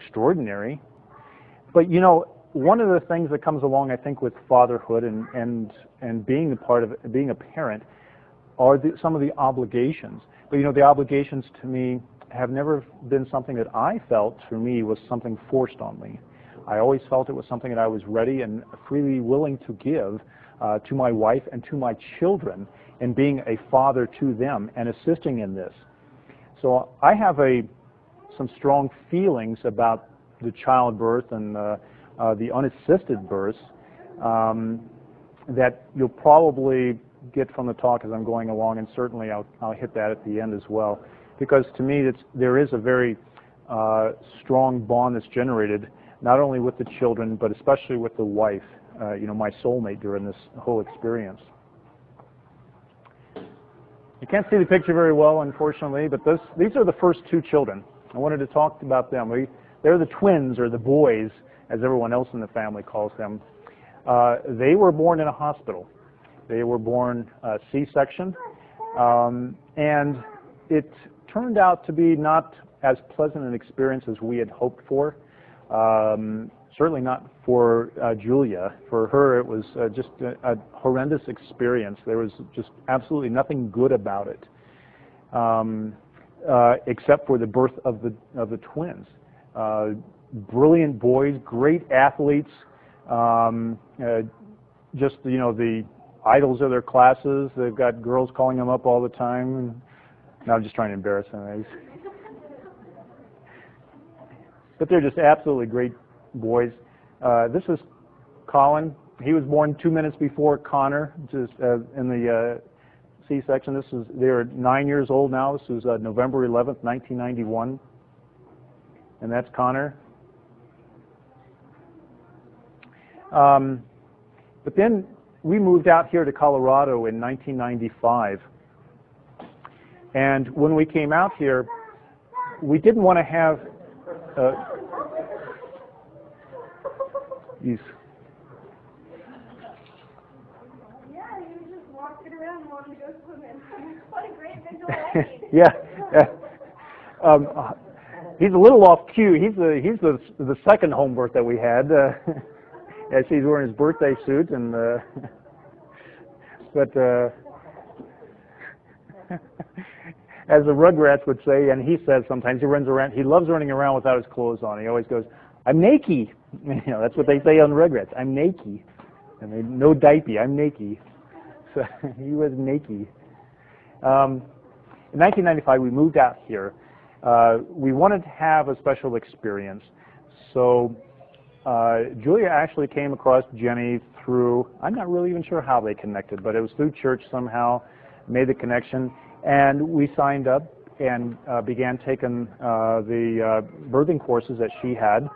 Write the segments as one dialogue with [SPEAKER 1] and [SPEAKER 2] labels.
[SPEAKER 1] extraordinary. But you know, one of the things that comes along, I think, with fatherhood and being a part of it, being a parent, are some of the obligations. But you know, the obligations to me have never been something that I felt for me was something forced on me. I always felt it was something that I was ready and freely willing to give to my wife and to my children, and being a father to them and assisting in this. So I have some strong feelings about the childbirth and the unassisted births that you'll probably get from the talk as I'm going along, and certainly I'll hit that at the end as well, because to me there is a very strong bond that's generated not only with the children but especially with the wife, you know, my soulmate during this whole experience. You can't see the picture very well, unfortunately, but these are the first two children. I wanted to talk about them. They're the twins, or the boys, as everyone else in the family calls them. They were born in a hospital. They were born C-section, and it turned out to be not as pleasant an experience as we had hoped for. Certainly not for Julia. For her, it was just a horrendous experience. There was just absolutely nothing good about it, except for the birth of the twins. Brilliant boys, great athletes, just, you know, the idols of their classes. They've got girls calling them up all the time. No, I'm just trying to embarrass them. But they're just absolutely great boys. This is Colin. He was born 2 minutes before Connor, just in the C-section. They're 9 years old now. This is November 11th, 1991. And that's Connor. But then we moved out here to Colorado in 1995. And when we came out here, we didn't want to have these.
[SPEAKER 2] Yeah, he was just walking around and wanting to go swimming. What a great vigilante.
[SPEAKER 1] Yeah. He's a little off cue. He's the second home birth that we had. As he's wearing his birthday suit, and but as the Rugrats would say, and he says sometimes, he loves running around without his clothes on. He always goes, "I'm naked." You know, that's what they say on the Rugrats. I'm naked, and they no diaper. I'm naked. So he was naked. In 1995, we moved out here. We wanted to have a special experience, so Julia actually came across Jenny through, I'm not really even sure how they connected, but it was through church somehow, made the connection, and we signed up and began taking the birthing courses that she had,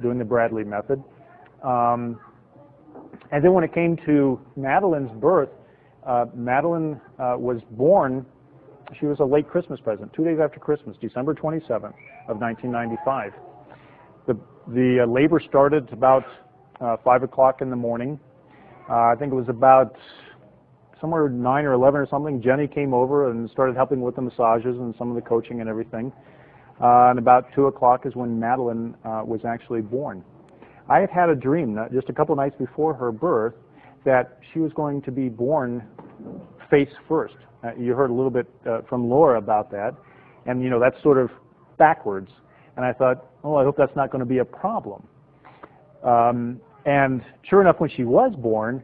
[SPEAKER 1] doing the Bradley method. And then when it came to Madeline's birth, Madeline was born, she was a late Christmas present, 2 days after Christmas, December 27th of 1995. The labor started about 5 o'clock in the morning. I think it was about somewhere 9 or 11 or something. Jenny came over and started helping with the massages and some of the coaching and everything. And about 2 o'clock is when Madeline was actually born. I had had a dream just a couple nights before her birth that she was going to be born face first. You heard a little bit from Laura about that, and you know, that's sort of backwards. And I thought, oh, I hope that's not going to be a problem. And sure enough, when she was born,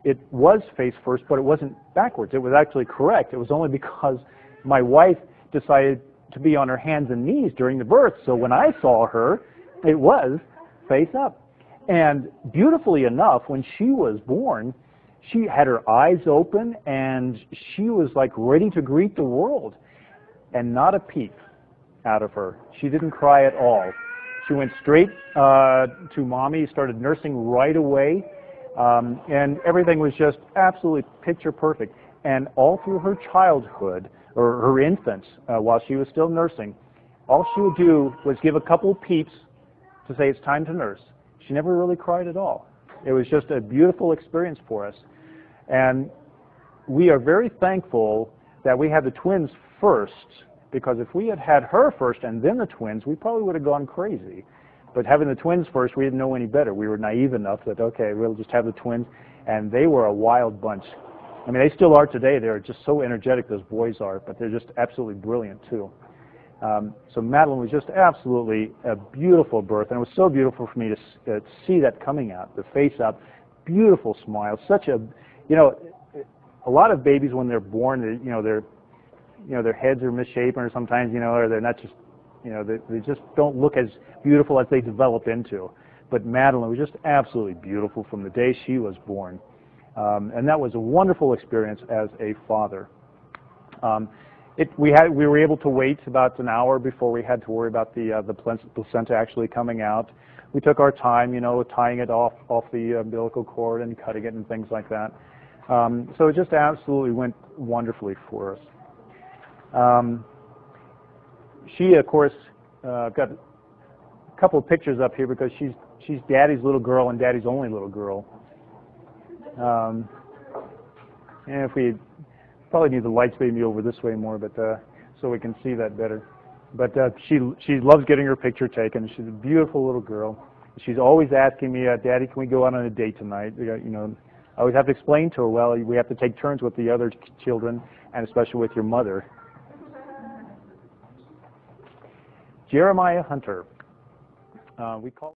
[SPEAKER 1] it was face first, but it wasn't backwards. It was actually correct. It was only because my wife decided to be on her hands and knees during the birth. So when I saw her, it was face up. And beautifully enough, when she was born, she had her eyes open and she was like ready to greet the world, and not a peep out of her. She didn't cry at all. She went straight to mommy, started nursing right away, and everything was just absolutely picture perfect. And all through her childhood, or her infants, while she was still nursing, all she would do was give a couple peeps to say it's time to nurse. She never really cried at all. It was just a beautiful experience for us. And we are very thankful that we had the twins first, because if we had had her first and then the twins, we probably would have gone crazy. But having the twins first, we didn't know any better. We were naive enough that, okay, we'll just have the twins. And they were a wild bunch. I mean, they still are today. They're just so energetic, those boys are, but they're just absolutely brilliant, too. So Madeline was just absolutely a beautiful birth, and it was so beautiful for me to see that coming out, the face out, beautiful smile, such a, you know, a lot of babies when they're born, their heads are misshapen, or sometimes, or they're not just, they just don't look as beautiful as they develop into. But Madeline was just absolutely beautiful from the day she was born, and that was a wonderful experience as a father. We were able to wait about an hour before we had to worry about the placenta actually coming out. We took our time, tying it off the umbilical cord and cutting it and things like that. So it just absolutely went wonderfully for us. She, of course, got a couple of pictures up here because she's Daddy's little girl and Daddy's only little girl. And if we probably need the lights maybe over this way more, but so we can see that better. But she loves getting her picture taken. She's a beautiful little girl. She's always asking me, Daddy, can we go out on a date tonight? I always have to explain to her, well, we have to take turns with the other children, and especially with your mother. Jeremiah Hunter. We call